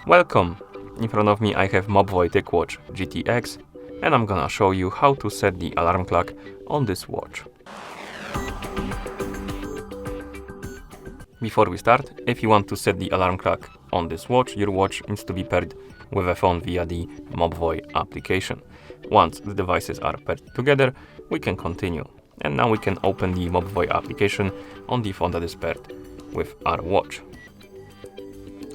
Welcome! In front of me I have MOBVOI TicWatch GTX and I'm gonna show you how to set the alarm clock on this watch. Before we start, if you want to set the alarm clock on this watch, your watch needs to be paired with a phone via the MOBVOI application. Once the devices are paired together, we can continue. And now we can open the MOBVOI application on the phone that is paired with our watch.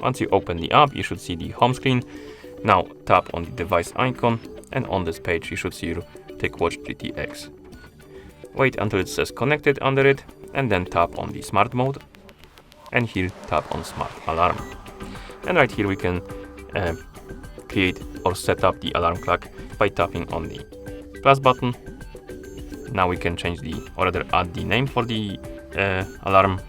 Once you open the app, you should see the home screen. Now tap on the device icon, and on this page you should see your TicWatch GTX. Wait until it says connected under it, and then tap on the smart mode. And here tap on smart alarm. And right here we can create or set up the alarm clock by tapping on the plus button. Now we can change or rather add the name for the alarm.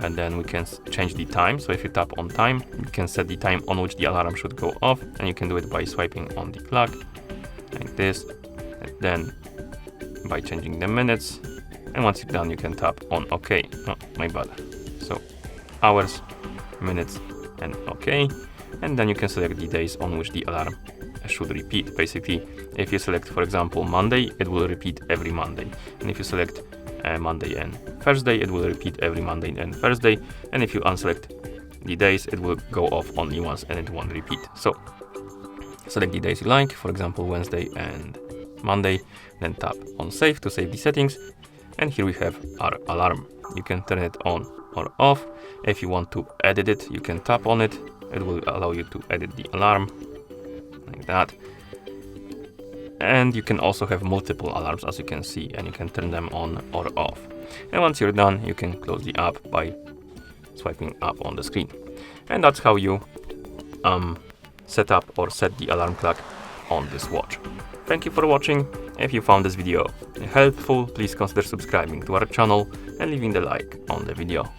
And then we can change the time. So if you tap on time, you can set the time on which the alarm should go off, and you can do it by swiping on the clock like this, and then by changing the minutes. And once you're done, you can tap on OK. Oh, my bad. So hours, minutes, and OK. And then you can select the days on which the alarm should repeat. Basically, if you select, for example, Monday, it will repeat every Monday. And if you select Monday and Thursday, it will repeat every Monday and Thursday. And if you unselect the days, it will go off only once and it won't repeat. So select the days you like, for example, Wednesday and Monday, then tap on save to save the settings. And here we have our alarm. You can turn it on or off. If you want to edit it, you can tap on it. It will allow you to edit the alarm like that. And you can also have multiple alarms, as you can see, and you can turn them on or off. And once you're done, you can close the app by swiping up on the screen. And that's how you set up or set the alarm clock on this watch. Thank you for watching. If you found this video helpful, please consider subscribing to our channel and leaving the like on the video.